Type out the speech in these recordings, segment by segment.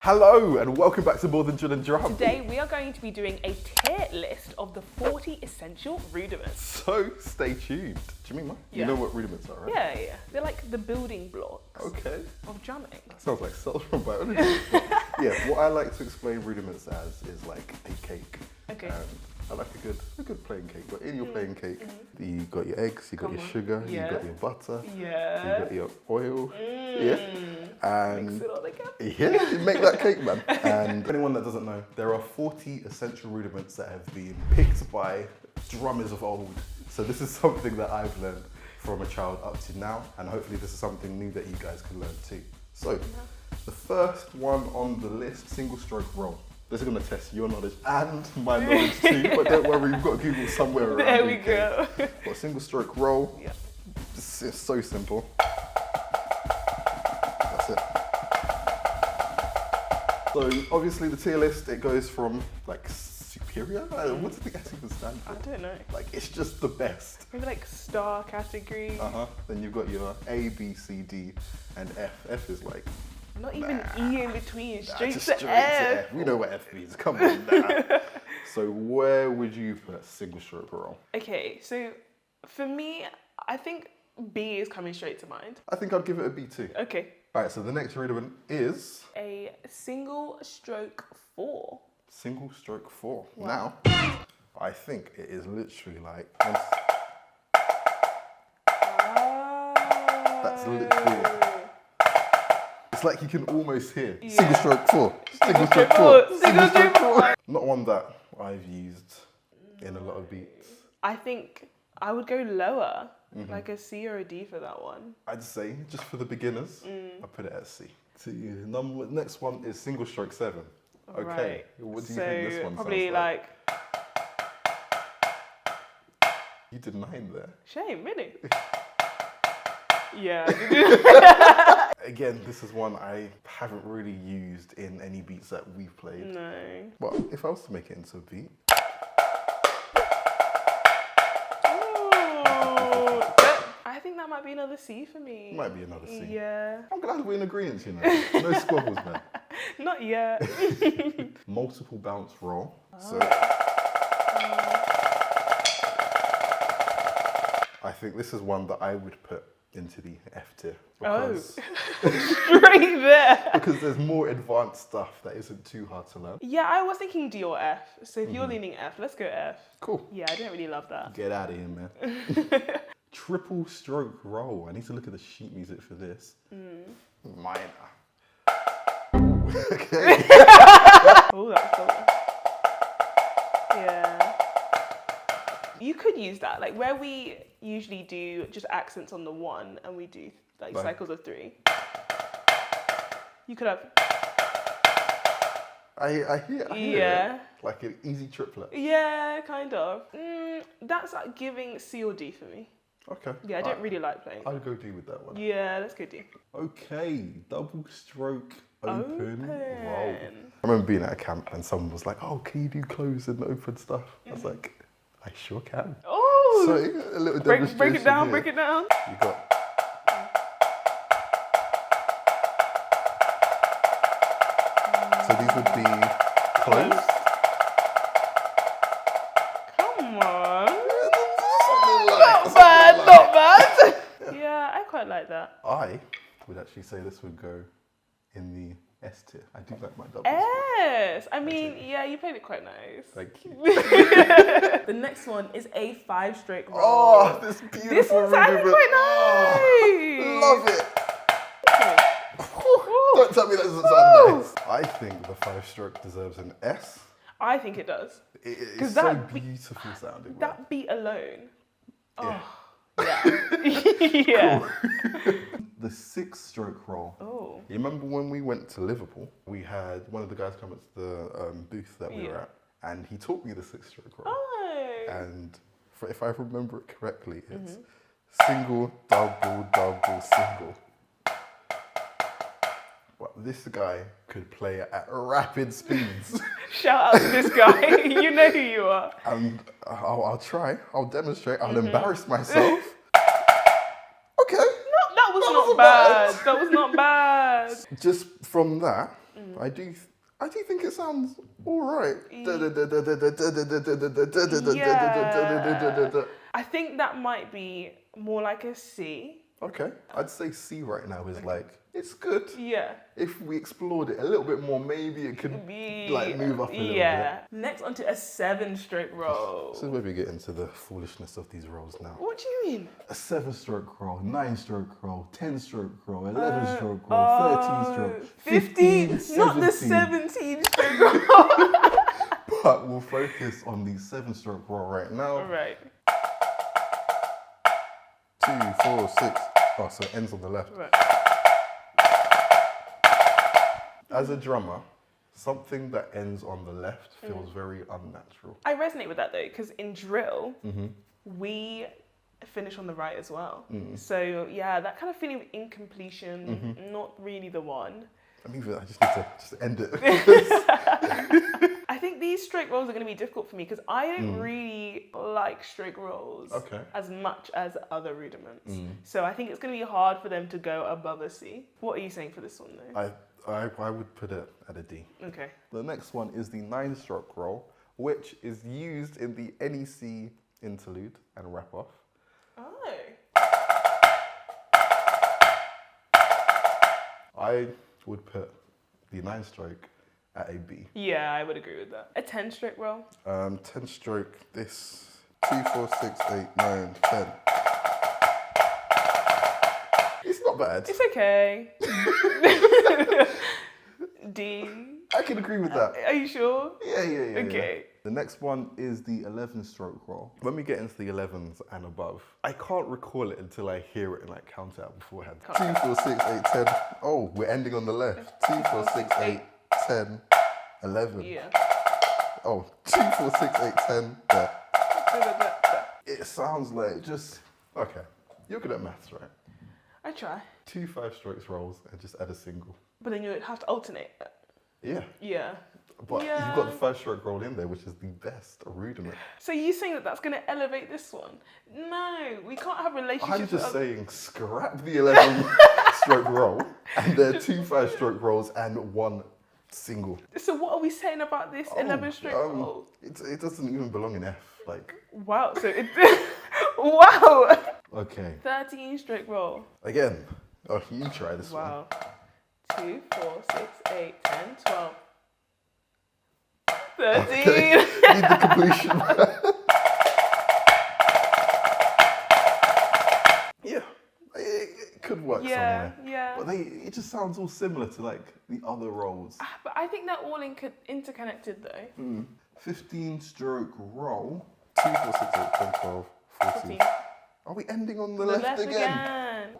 Hello and welcome back to More Than Drill and Drum. Today we are going to be doing a tier list of the 40 essential rudiments. So stay tuned. Jemima, you know what rudiments are, right? Yeah. They're like the building blocks of drumming. That sounds like cells from biology. Yeah, what I like to explain rudiments as is like a cake. Okay. I like a good plain cake, but in your plain cake, you got your eggs, you got your sugar, you got your butter, you got your oil, and mix it all together. Yeah, make that cake, man. And for anyone that doesn't know, there are 40 essential rudiments that have been picked by drummers of old. So this is something that I've learned from a child up to now, and hopefully this is something new that you guys can learn too. So the first one on the list, single stroke roll. This is going to test your knowledge and my knowledge too, but don't worry, you've got Google somewhere around. There we go. Got a single stroke roll. Yeah. It's so simple. That's it. So obviously the tier list, it goes from like superior? What does the S even stand for? I don't know. Like it's just the best. Maybe like star category. Then you've got your A, B, C, D, and F. F is like not even E in between, straight just to straight F. We know what F means. Come on now. So where would you put single stroke roll? Okay, so for me, I think B is coming straight to mind. I think I'd give it a B too. Okay. All right, so the next rudiment is a single stroke 4. Single stroke 4. Wow. Now, I think it is literally like that's literally it. It's like you can almost hear single stroke 4. Single stroke 4. Single stroke 4. Not one that I've used in a lot of beats. I think I would go lower, like a C or a D for that one. I'd say just for the beginners, I put it at C. Next one is single stroke 7. Okay, right. What do you think this one probably sounds like? You did 9 there. Shame, really? Yeah. Again, this is one I haven't really used in any beats that we've played. No. But if I was to make it into a beat. Ooh, I think that might be another C for me. Might be another C. Yeah. I'm glad we're in agreement, you know. No squabbles, man. Not yet. Multiple bounce roll. So I think this is one that I would put into the F tier. Because, straight there. Because there's more advanced stuff that isn't too hard to learn. Yeah, I was thinking D or F. So if you're leaning F, let's go F. Cool. Yeah, I don't really love that. Get out of here, man. Triple stroke roll. I need to look at the sheet music for this. Minor. Okay. Oh, that's cool. Yeah. You could use that, like where we usually do just accents on the 1 and we do like cycles of 3. You could have. I hear it. Like an easy triplet. Yeah, kind of. That's like giving C or D for me. Okay. Yeah, I don't really like playing. I'll go D with that one. Yeah, let's go D. Okay, double stroke open roll. I remember being at a camp and someone was like, oh, can you do close and open stuff? I was like, I sure can. Oh! So a little demonstration break it down, here. break it down. You got. So these would be closed. Come on. Not bad. Yeah, I quite like that. I would actually say this would go in the S tier. I do like my doubles. S. I mean, yeah, you played it quite nice. Thank you. The next one is a 5-stroke roll. Oh, this beautiful This one's actually quite nice. Love it. Don't tell me that doesn't sound nice. I think the 5-stroke deserves an S. I think it does. It is so beautiful sounding. That beat alone. Yeah. Oh, yeah. Yeah. The 6-stroke roll. Oh. You remember when we went to Liverpool? We had one of the guys come at the booth that we were at, and he taught me the 6-stroke roll. Oh. And if I remember it correctly, it's single, double, double, single. Well, this guy could play at rapid speeds. Shout out to this guy. You know who you are. And I'll try. I'll demonstrate. I'll embarrass myself. Okay. That was not bad. That was not bad. Just from that, I do think it sounds all right. Yeah. I think that might be more like a C. Okay, I'd say C right now is like, it's good. Yeah. If we explored it a little bit more, maybe it could like move up a little bit. Next onto a 7-stroke roll. This is where we get into the foolishness of these rolls now. What do you mean? A 7-stroke roll, 9-stroke roll, 10-stroke roll, 11-stroke roll, 13-stroke, 15, not the 17-stroke roll. But we'll focus on the 7-stroke roll right now. All right. 2, 4, 6. Oh, so it ends on the left. Right. As a drummer, something that ends on the left feels very unnatural. I resonate with that though, because in drill, we finish on the right as well. So yeah, that kind of feeling of incompletion, not really the one. I mean, I just need to just end it. I think these stroke rolls are going to be difficult for me because I don't really like stroke rolls as much as other rudiments. So I think it's going to be hard for them to go above a C. What are you saying for this one though? I would put it at a D. Okay. The next one is the 9-stroke roll, which is used in the NEC interlude and wrap off. Oh. I would put the 9-stroke at a B. Yeah, I would agree with that. A 10-stroke roll? 10-stroke, this 2, 4, 6, 8, 9, 10. It's not bad. It's okay. D. I can agree with that. Are you sure? Yeah. Okay. The next one is the 11-stroke roll. When we get into the 11s and above, I can't recall it until I hear it and like count it out beforehand. 2, 4, 6, 8, 10. Oh, we're ending on the left. 2, 4, 6, 8, 10, 11. Yeah. Oh, 2, 4, 6, 8, 10. There. It sounds like just, okay. You're good at maths, right? I try. 2 5-strokes rolls and just add a single. But then you would have to alternate. Yeah. Yeah. But you've got the 5-stroke roll in there, which is the best rudiment. So you saying that that's going to elevate this one? No, we can't have relationships. I'm just saying, scrap the 11-stroke roll, and there are 2 5-stroke rolls and 1 single. So what are we saying about this 11-stroke roll? It doesn't even belong in F. Like. Wow. So it. Wow. Okay. 13-stroke roll. Again. Oh, you try this one. Wow. 2, 4, 6, 8, 10, 12. 13. Okay. Need the completion. Yeah, it could work somewhere. Yeah. But it just sounds all similar to like the other rolls. But I think they're all interconnected though. 15-stroke roll. 2, 4, 6, 8, 10, 12, 14. Are we ending on the left again?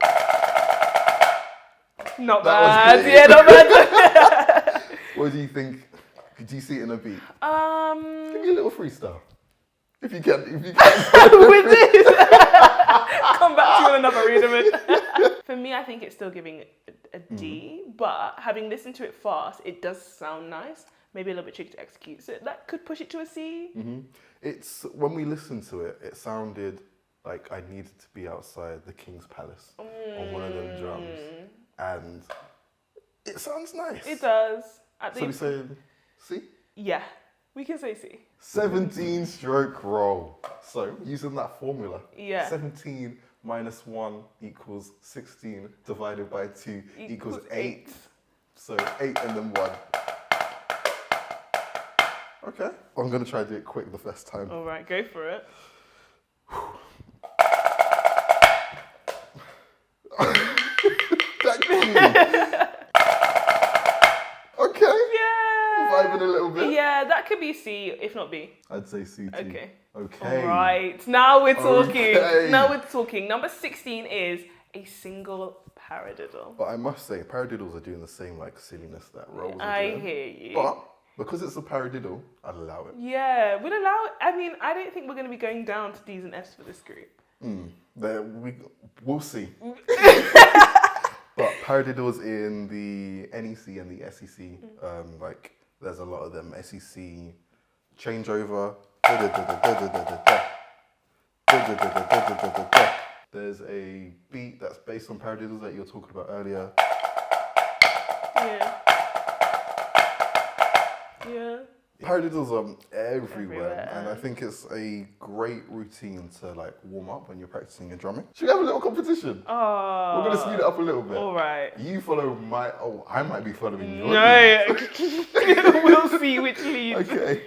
Not bad. Yeah, not bad. What do you think? Could you see it in a beat? Give me a little freestyle. If you can. With this. Come back to you on another rudiment. For me, I think it's still giving a D, but having listened to it fast, it does sound nice. Maybe a little bit tricky to execute. So that could push it to a C. It's, when we listened to it, it sounded like I needed to be outside the King's Palace on one of them drums. And it sounds nice. It does. So we say C? Yeah, we can say C. 17-stroke roll. So using that formula, yeah. 17 minus 1 equals 16 divided by 2 equals 8. So 8 and then 1. Okay. I'm going to try to do it quick the first time. All right, go for it. Okay. Yeah. Vibing a little bit. Yeah, that could be C, if not B. I'd say C too. Okay. Okay. All right. Now we're talking. Okay. Now we're talking. Number 16 is a single paradiddle. But I must say, paradiddles are doing the same like silliness that rolls are I doing. hear you. But because it's a paradiddle, I'd allow it. Yeah, we'd allow it. I mean, I don't think we're going to be going down to D's and F's for this group. We'll see. But paradiddles in the NEC and the SEC, like there's a lot of them. SEC changeover. There's a beat that's based on paradiddles that you were talking about earlier. Yeah. Yeah. Paradiddles are everywhere, and I Everywhere. think it's a great routine to like warm up when you're practicing your drumming. Should we have a little competition? Oh. We're gonna speed it up a little bit. All right. You follow my. Oh, I might be following your No. lead. We'll see which leads. Okay.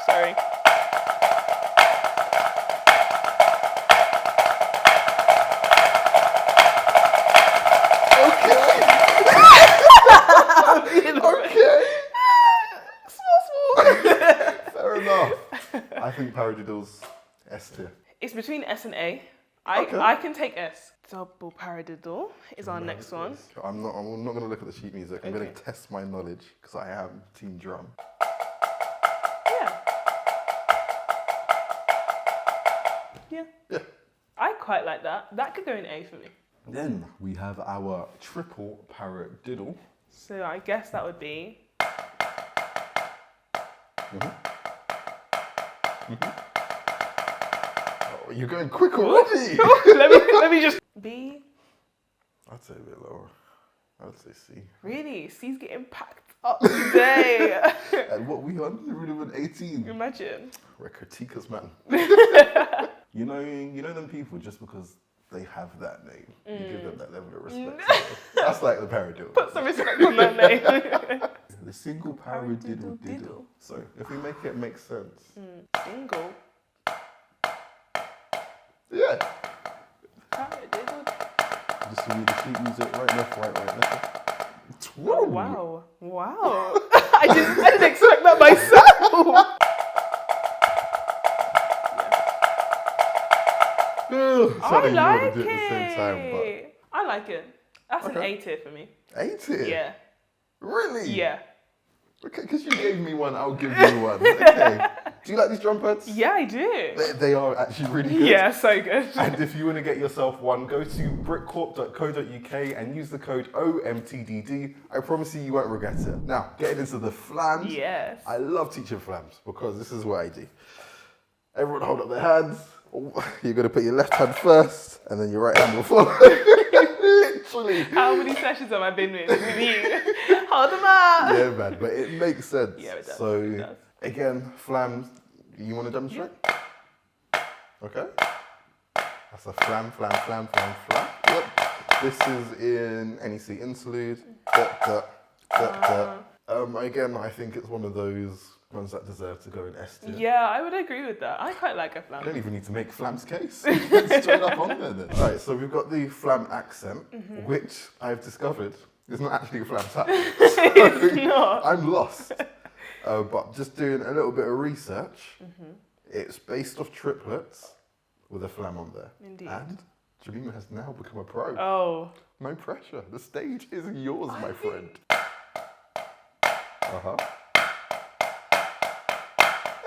Sorry. Okay. Small. Fair enough. I think paradiddles S tier. It's between S and A. Okay. I can take S. Double paradiddle is our next one. I'm not going to look at the sheet music. I'm going Okay. to test my knowledge because I am team drum. Yeah. Yeah. Yeah. I quite like that. That could go in A for me. Then we have our triple paradiddle. So I guess that would be. Oh, you're going quick already. let me just. B. I'd say a bit lower. I'd say C. Really? C's getting packed up today. And what we on? Rudiment 18. Imagine. We're critiquers, man. you know them people just because they have that name. You give them that level of respect. That's like the paradiddle. Put some respect on that name. The single paradiddle diddle. So if we make it make sense. Single. Yeah. Paradiddle. Just to read the sheet music right left, right left. Oh, wow. Wow. I didn't expect that myself. I like do it at the same time, it. I like it. That's an Okay. A tier for me. but 8 tier? Yeah. Really? Yeah. Okay, because you gave me one, I'll give you one. Okay. Do you like these drum pads? Yeah, I do. They are actually really good. Yeah, so good. And if you want to get yourself one, go to brickcorp.co.uk and use the code OMTDD. I promise you won't regret it. Now, getting into the flams. Yes. I love teaching flams because this is what I do. Everyone hold up their hands. You're going to put your left hand first and then your right hand will follow. Literally. How many sessions have I been with you? Hold them up. Yeah, man, but it makes sense. Yeah, it does. So, It does. again, flams, you want to demonstrate? Okay. That's a flam. Yep. This is in NEC interlude. Again, I think it's one of those ones that deserve to go in S tier. Yeah, I would agree with that. I quite like a I flam. don't even need to make flam's case. It's straight up on there then. Alright, so we've got the flam accent, which I've discovered is not actually a flam tap. It's not. I'm lost. But just doing a little bit of research, it's based off triplets with a flam on there. Indeed. And Jemima has now become a pro. Oh. No pressure. The stage is yours, my friend. Uh-huh.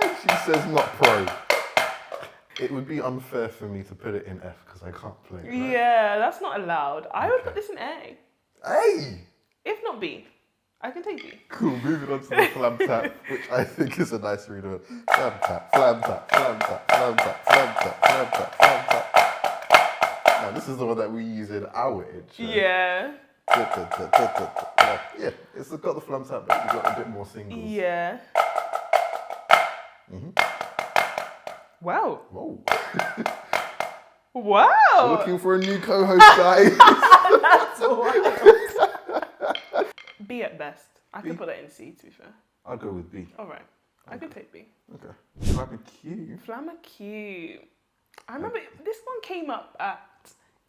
And she says not pro. It would be unfair for me to put it in F because I can't play it, right? Yeah, that's not allowed. I would Okay. put this in A. Hey! If not B. I can take B. Cool, moving on to the flam tap, which I think is a nice read. Flam tap, flam tap, flam tap, flam tap, flam tap, flam tap, flam tap. Now this is the one that we use in our intro. Yeah. Yeah, it's got the flam tap, but we've got a bit more singles. Yeah. Wow. Whoa. Wow. Looking for a new co-host, guys. That's wild. B at best. I B? could put that in C, to be fair. I'll go with B. All right. I could take B. Okay. Flamma Q. Flamma Q. I remember this one came up at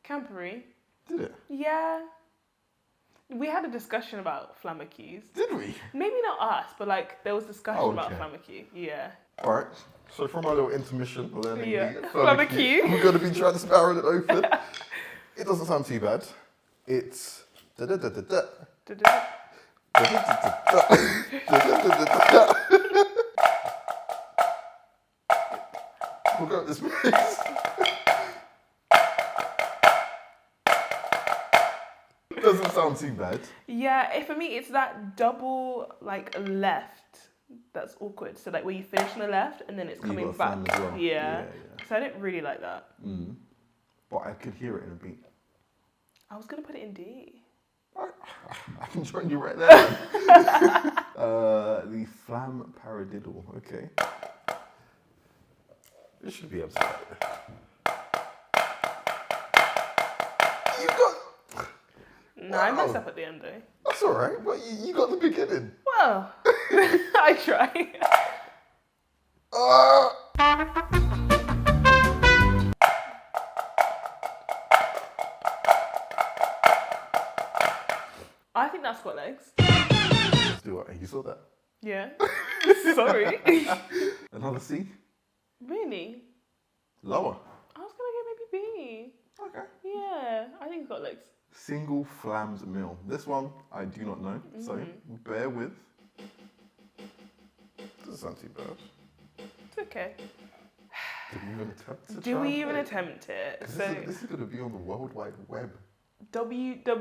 Campery. Did it? Yeah. We had a discussion about Flamma Qs. Did we? Maybe not us, but like there was discussion Oh, about okay. Flamma Q. Yeah. All right. So from our little intermission, learning Yeah. the Flamma Q. we're going to be transparent and open. It doesn't sound too bad. It's da-da-da-da-da. Da-da. We'll go at this pace. Doesn't sound too bad. Yeah, for me it's that double like left that's awkward. So like where you finish on the left and then it's You coming got a back. flam as well. Yeah. Yeah. So I didn't really like that. But I could hear it in a beat. I was gonna put it in D. I can join you right there. The flam paradiddle. Okay. This should be upside. You got. No, I messed up at the end though. That's all right, but you got the beginning. Well, I try. I think that's got legs. Let's do it. You saw that? Yeah. Sorry. Another C? Really? Lower. I was gonna go maybe B. Okay. Yeah, I think it's got legs. Single flams mill. This one I do not know, so bear with. Doesn't sound too bad. It's okay. Do we even attempt to Do try we and even play? attempt it? This So is going to be on the World Wide Web. WWW.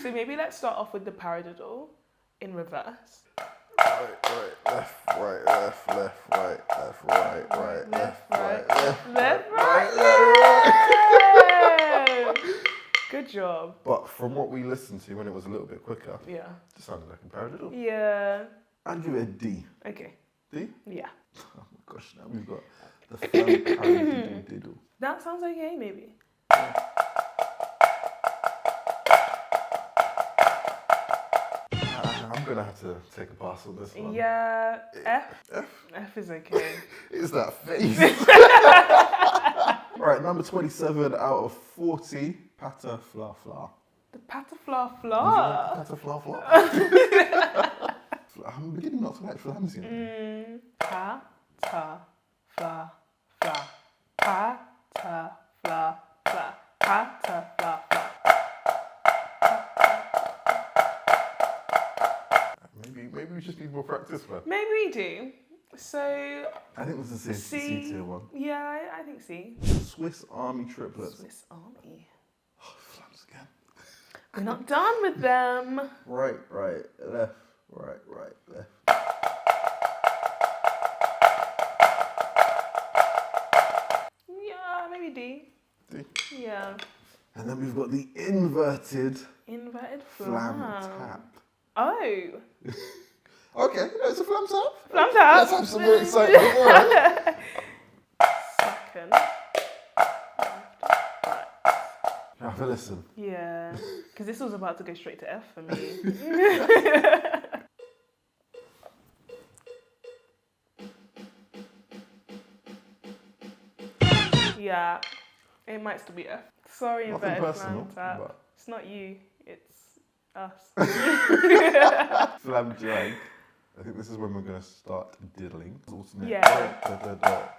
So maybe let's start off with the paradiddle in reverse. Right, left, right, left, left, right, left, right, right, left, right, left, right. Good job. But from what we listened to when it was a little bit quicker, Yeah. it just sounded like a paradiddle. Yeah. I'd give it a D. Okay. D? Yeah. Oh my gosh, now we've got the flam paradiddle diddle. That sounds okay, maybe. I'm going to have to take a pass on this one. Yeah. F. F? F is okay. Is that face? Right, number 27 out of 40, Pata Fla Fla. The patafla fla. Pata Fla Fla. I'm beginning not to like flams, you know. Pa ta fla fla. Pa ta fla fla. Pa ta fla fla. Maybe we just need more practice, man. Maybe we do. So I think this is a C tier one. Yeah, I think C. Swiss Army triplets. Swiss Army. Oh, flams again. We're not done with them. Right, left, right, left. Yeah, maybe D. D. Yeah. And then we've got the inverted Inverted flam flam. tap. Oh. Okay, it's a flam tap. Flam tap. Let's have some more excitement. All right. Second. Have a listen. Yeah. Because this was about to go straight to F for me. Yeah. It might still be F. Sorry, Nothing inverted personal, flam tap. but- It's not you. It's us. Flam drag. I think this is when we're going to start diddling. Alternate. Yeah.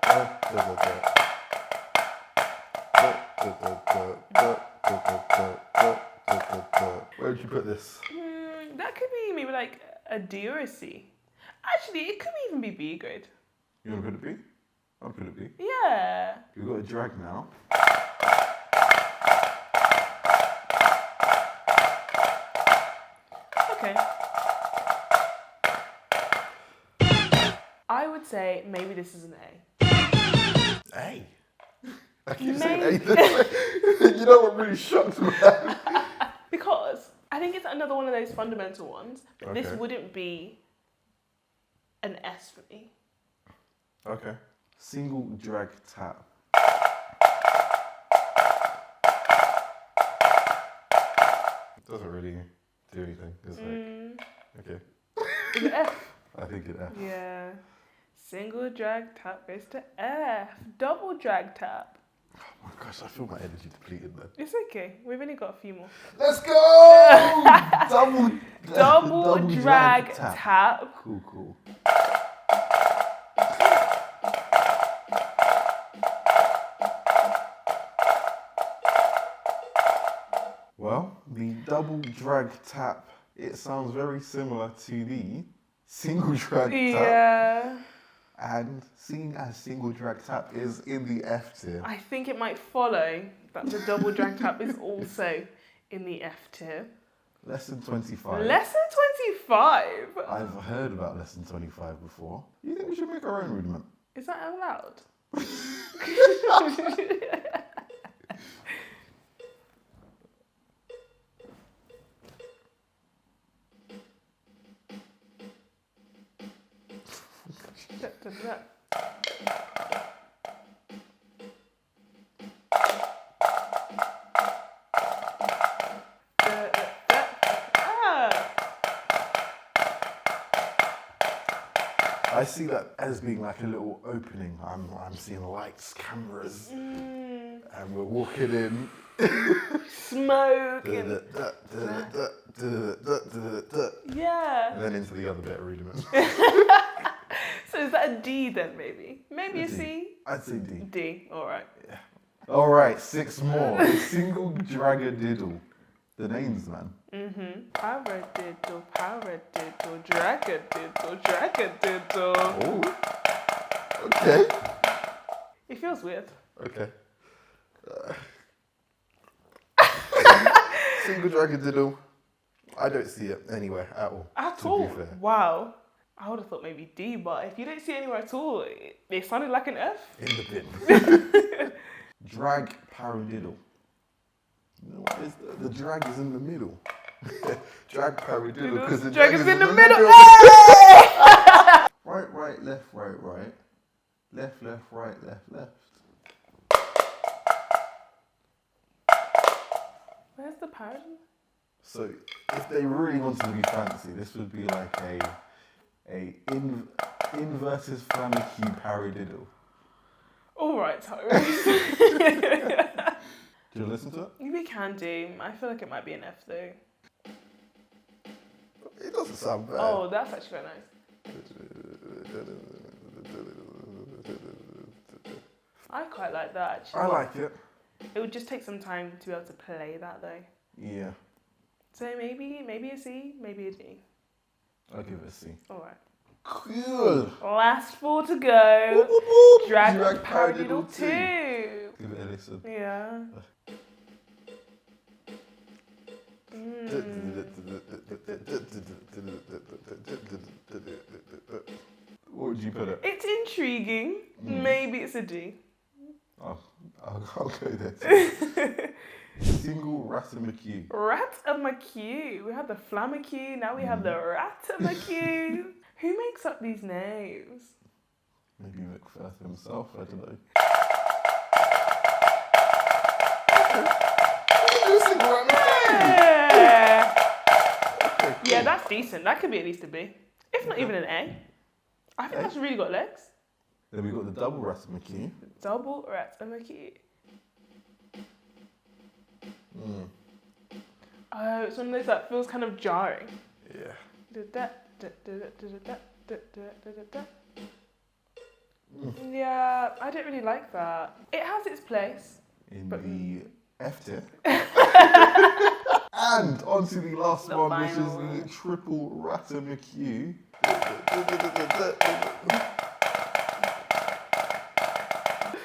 Where would you put this? That could be maybe like a D or a C. Actually, it could even be B grade. You want to put it B? I'll put it B. Yeah. We've got a drag now. Okay. I would say maybe this is an A. A? I keep saying A. You know what really shocked me? Because I think it's another one of those fundamental ones. But this Okay. wouldn't be an S for me. Okay. Single drag tap. It doesn't really do anything. It's like, okay. Is it F? I think it F. Yeah. Single drag tap goes to F. Double drag tap. Oh my gosh, I feel my energy depleted then. It's okay. We've only got a few more. Let's go! Double drag tap. Cool. Well, the double drag tap, it sounds very similar to the single drag tap. Yeah. And seeing as single drag tap is in the F tier. I think it might follow that the double drag tap is also in the F tier. Lesson 25. Lesson 25? I've heard about lesson 25 before. You think we should make our own rudiment? Is that allowed? I see that as being like a little opening. I'm seeing lights, cameras, and we're walking in. Smoke. Yeah. And then into the other bit of Rudiments. So is that a D then, maybe? Maybe a C? I'd say D. D, alright. Yeah. Alright, 6 more. Single dragadiddle. The names, man. Paradiddle, paradiddle, dragadiddle, dragadiddle. Oh. Okay. It feels weird. Okay. Single dragadiddle. I don't see it anywhere at all. At all? Wow. I would have thought maybe D, but if you don't see it anywhere at all, it sounded like an F. In the bin. Drag paradiddle. You know what is the drag is in the middle. Drag paradiddle because the drag is in the middle. Right, right, left, right, right. Left, left, right, left, left. Where's the paradiddle? So if they really wanted to be fancy, this would be like a inverted flammy paradiddle. All right, Tyreese. Do you listen to it? We can do. I feel like it might be an F though. It doesn't sound bad. Oh, that's actually very nice. I quite like that actually. I like it. It would just take some time to be able to play that though. Yeah. So maybe a C, maybe a D. I'll give it a C. All right. Cool. Last 4 to go. Drag paradiddle 2. Give it a listen. Yeah. What would you put it? It's intriguing. Maybe it's a D. Oh, I'll go there. Single Ratimaque. Ratimaque. We had the Flamaque, now we have the Ratimaque. Who makes up these names? Maybe Macbeth himself, I don't know. Yeah, that's decent. That could be at least a B. If not even an A. I think that's really got legs. Then we got the double Ratimaque. Double Ratimaque. Oh, it's one of those that feels kind of jarring. Yeah. Yeah, I don't really like that. It has its place. In the F tier. And on to the last one, which is the triple Ratimaque.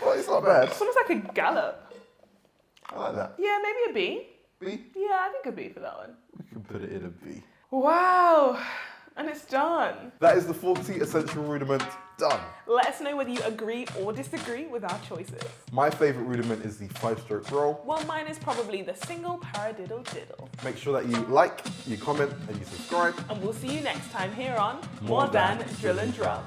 Well, it's not bad. It's almost like a gallop. I like that. Yeah, maybe a B. B? Yeah, I think a B for that one. We can put it in a B. Wow, and it's done. That is the 40 essential rudiment done. Let us know whether you agree or disagree with our choices. My favourite rudiment is the 5-stroke roll. Well, mine is probably the single paradiddle diddle. Make sure that you like, you comment, and you subscribe. And we'll see you next time here on More Than Drill and Drum.